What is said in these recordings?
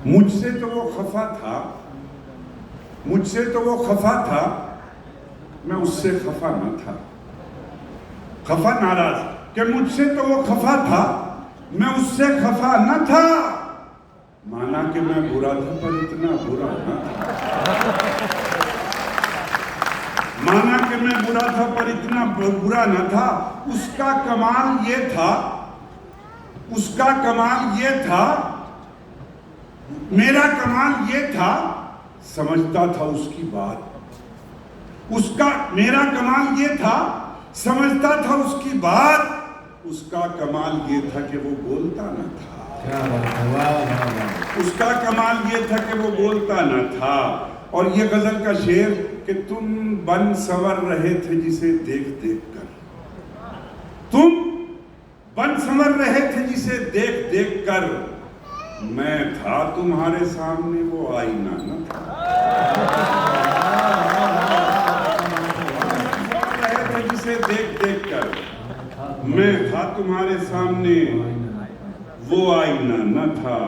مجھ سے تو وہ خفا تھا میں اس سے خفا نہ تھا. خفا ناراض کہ مجھ سے تو وہ خفا تھا میں اس سے خفا نہ تھا. مانا کہ میں برا تھا پر اتنا برا نہ تھا. مانا کہ میں برا تھا پر اتنا برا نہ تھا. اس کا کمال یہ تھا میرا کمال یہ تھا سمجھتا تھا اس کی بات. میرا کمال یہ تھا سمجھتا تھا اس کی بات. اس کا کمال یہ تھا کہ وہ بولتا نہ تھا. اس کا کمال یہ تھا کہ وہ بولتا نہ تھا. اور یہ غزل کا شعر کہ تم بن سنور رہے تھے جسے دیکھ دیکھ کر. تم بن سنور رہے تھے جسے دیکھ دیکھ کر. میں تھا تمہارے سامنے وہ آئینہ نہ تھا. رہے تھے جسے دیکھ دیکھ کر. میں تھا تمہارے سامنے وہ آئینہ نہ تھا.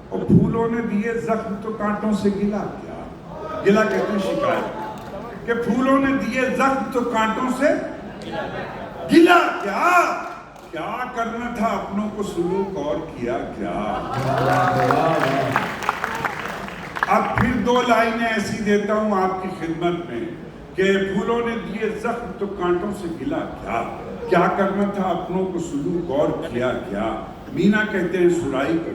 اور پھولوں نے دیے زخم تو کانٹوں سے گلا کیا. گلا کہتے ہیں شکایت کہ پھولوں نے دیے زخم تو کانٹوں سے گلا کیا. کیا کرنا تھا اپنوں کو سلوک اور کیا کیا. اب پھر 2 لائنیں ایسی دیتا ہوں آپ کی خدمت میں کہ پھولوں نے دیے زخم تو کانٹوں سے گلا کیا. کیا کرنا تھا اپنوں کو سلوک اور کیا کیا. مینا کہتے ہیں سرائی کو,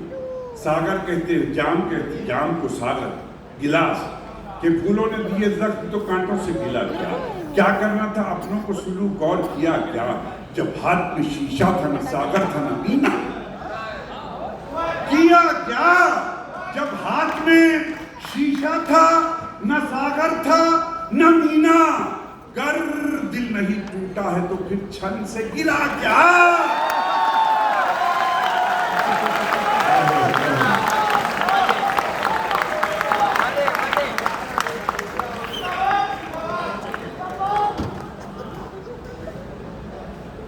ساگر کہتے ہیں جام کو ساگر, گلاس. کہ پھولوں نے دیے زخم تو کانٹوں سے گلا کیا. کیا کرنا تھا اپنوں کو سلوک اور کیا کیا. جب ہاتھ میں شیشہ تھا نہ ساگر تھا نہ مینا. کیا کیا جب ہاتھ میں شیشہ تھا نہ ساگر تھا نہ مینا. گر دل نہیں ٹوٹا ہے تو پھر چھن سے گرا کیا.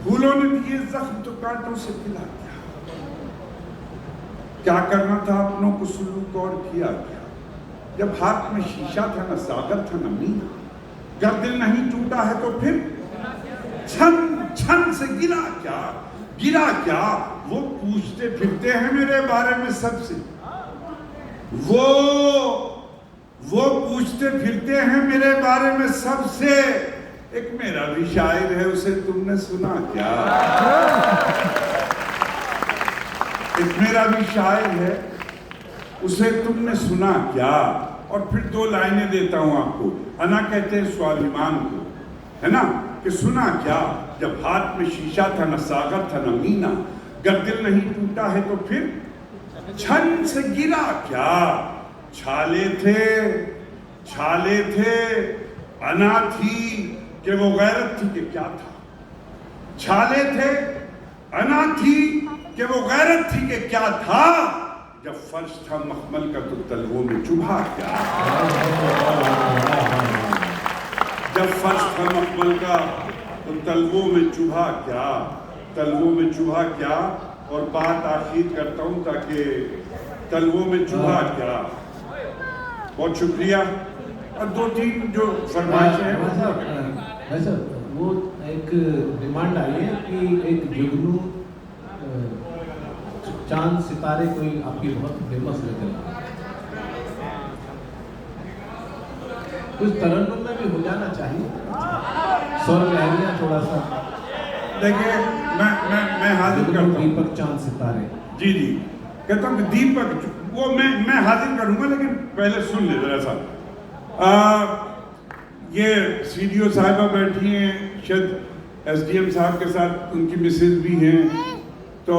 پھولوں نے دیے زخم تو کانٹوں سے گلا کیا. کیا کرنا تھا اپنوں کو سلوک اور کیا کیا. جب ہاتھ میں شیشہ تھا نہ ساگر تھا نہ مینا. جب دل نہیں ٹوٹا ہے تو پھر چھن سے گرا کیا. گرا کیا. وہ پوچھتے پھرتے ہیں میرے بارے میں سب سے. وہ پوچھتے پھرتے ہیں میرے بارے میں سب سے. ایک میرا بھی شاعر ہے اسے تم نے سنا کیا. ایک میرا بھی شاعر ہے اسے تم نے سنا کیا. اور پھر 2 لائنیں دیتا ہوں آپ کو. انا کہتے ہیں سوالیمان کو, ہے نا, کہ سنا کیا جب ہاتھ میں شیشہ تھا نہ ساگر تھا نہ مینا. گر دل نہیں ٹوٹا ہے تو پھر چھن سے گرا کیا. چھالے تھے انا تھی کہ وہ غیرت تھی کہ کیا تھا. چھالے تھے انا تھی کہ وہ غیرت تھی کہ کیا تھا. جب فرش تھا مخمل کا تو تلووں میں چبھا کیا. جب فرش تھا مخمل کا تو تلووں میں چبھا کیا. تلووں میں چبھا کیا. اور بات آخر کرتا ہوں تاکہ تلووں میں چبھا کیا. بہت شکریہ. اور 2-3 جو فرمائشیں ہیں ایسا وہ ایک ڈیمانڈ آئی ہے کہ ایک جگنو چاند ستارے کوئی آپ کی بہت فیمس لگے. کچھ ترنم میں بھی ہو جانا چاہیے. سور لہریاں تھوڑا سا. دیکھیں میں حاضر کرتا ہوں. دیپک چاند ستارے. جی کہتا ہوں کہ دیپک وہ میں حاضر کروں گا, لیکن پہلے سن لے ذرا سا. یہ سی ڈی او صاحبہ بیٹھی ہیں, شاید ایس ڈی ایم صاحب کے ساتھ ان کی مسز بھی ہیں, تو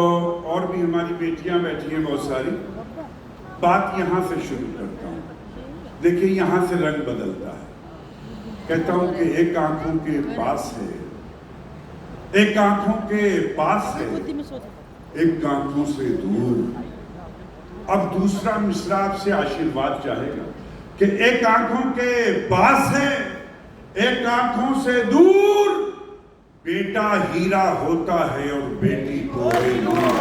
اور بھی ہماری بیٹیاں بیٹھی ہیں بہت ساری. بات یہاں سے شروع کرتا ہوں. دیکھیں یہاں سے رنگ بدلتا ہے. کہتا ہوں کہ ایک آنکھوں کے پاس ہے, ایک آنکھوں کے پاس ہے, ایک آنکھوں سے دور. اب دوسرا مصرع آپ سے آشیرواد چاہے گا کہ ایک آنکھوں کے پاس ہے, ایک آنکھوں سے دور. بیٹا ہیرا ہوتا ہے اور بیٹی کوئے نور.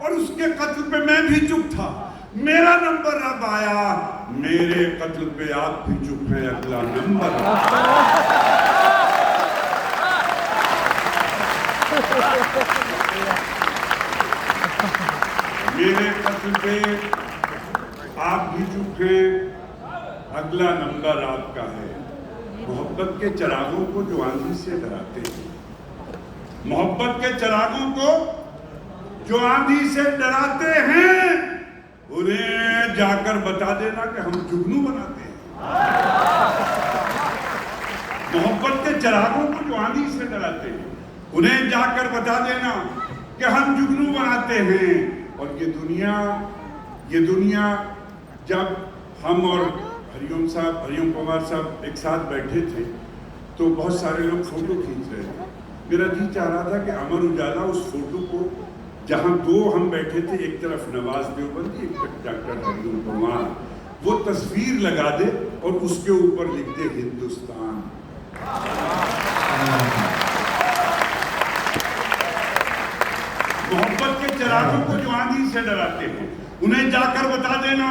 اور اس کے قتل پہ میں بھی چپ تھا. میرا نمبر اب آیا, میرے قتل پہ آپ بھی چپ ہیں, اگلا نمبر. میرے قتل پہ آپ بھی چپ ہیں, اگلا نمبر آپ کا ہے. محبت کے چراغوں کو جو آندھی سے ڈراتے ہیں, محبت کے چراغوں کو جو آندھی سے ڈراتے ہیں, انہیں جا کر بتا دینا کہ ہم جگنو بناتے ہیں. محبت کے چراغوں کو جو آندھی سے ڈراتے ہیں, انہیں جا کر بتا دینا کہ ہم جگنو بناتے ہیں. اور یہ دنیا جب ہم اور ہریوم پوار صاحب ایک ساتھ بیٹھے تھے تو بہت سارے لوگ فوٹو کھینچ رہے تھے. میرا جی چاہ رہا تھا کہ امر اجالا اس فوٹو کو, جہاں دو ہم بیٹھے تھے, ایک طرف نواز دیوبندی, ایک طرف ڈاکٹر ہریوم پوار, وہ تصویر لگا دے اور اس کے اوپر لکھ دے ہندوستان. محبت کے چراغوں کو جو آندھی سے ڈراتے ہیں, انہیں جا کر بتا دینا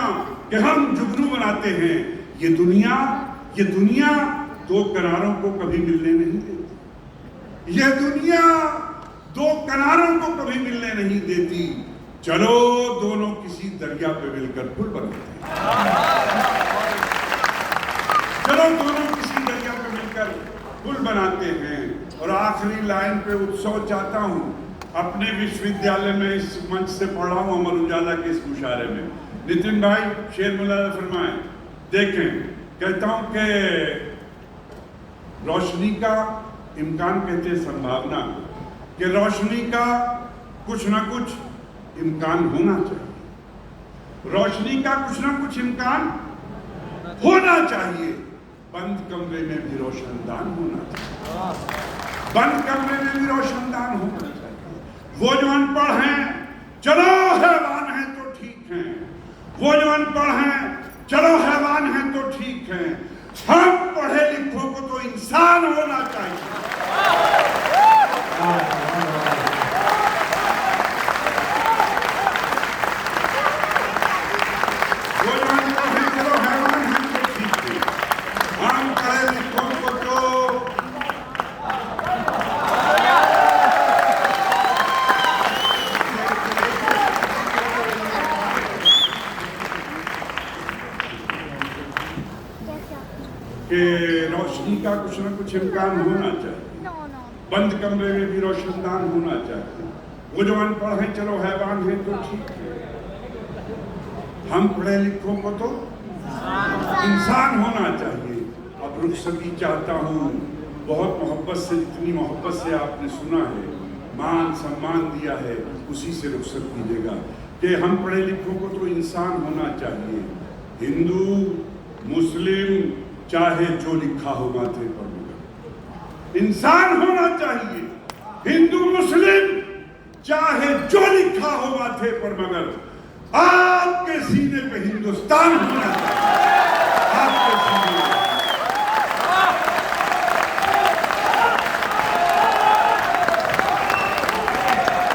کہ ہم جگنو بناتے ہیں. یہ دنیا دو کناروں کو کبھی ملنے نہیں دیتی. یہ دنیا دو کناروں کو کبھی ملنے نہیں دیتی. چلو دونوں کسی دریا پہ مل کر پل بناتے ہیں. چلو دونوں کسی دریا پہ مل کر پل بناتے ہیں. اور آخری لائن پہ اتسو چاہتا ہوں, اپنے وشودیالیہ میں اس منچ سے پڑھ رہا ہوں امر اجالا کے اس مشاعرے میں. نتن بھائی شیر مولانا فرمائیں, دیکھیں, کہتا ہوں کہ روشنی کا امکان کہتے ہیں سنبھاونا, کہ روشنی کا کچھ نہ کچھ امکان ہونا چاہیے. روشنی کا کچھ نہ کچھ امکان ہونا چاہیے. بند کمرے میں بھی روشن دان ہونا چاہیے. بند کمرے میں بھی روشن دان ہونا چاہیے. وہ جو ان پڑھ ہیں چلو حیوان ہیں تو ٹھیک ہیں, وہ جو ان پڑھ ہیں چلو حیوان ہیں تو ٹھیک ہیں, ہم پڑھے لکھوں کو تو انسان ہونا چاہیے. وہ جو ان پڑھ ہیں چلو حیوان ہیں تو ٹھیک ہیں, ہم پڑھے لکھوں کو تو کہ روشنی کا کچھ نہ کچھ امکان ہونا چاہیے. بند کمرے میں بھی روشن دان ہونا چاہیے. وہ جو ان پڑھ ہیں چلو حیوان ہیں تو ٹھیک ہے, ہم پڑھے لکھوں کو تو انسان ہونا چاہیے. اب رخصتی چاہتا ہوں, بہت محبت سے, جتنی محبت سے آپ نے سنا ہے, مان سمان دیا ہے, اسی سے رخصت کیجیے گا کہ ہم پڑھے لکھوں کو تو انسان ہونا چاہیے. ہندو مسلم چاہے جو لکھا ہو ماتھے پر مگر انسان ہونا چاہیے. ہندو مسلم چاہے جو لکھا ہو ماتھے پر مگر آپ کے سینے پہ ہندوستان ہونا چاہیے.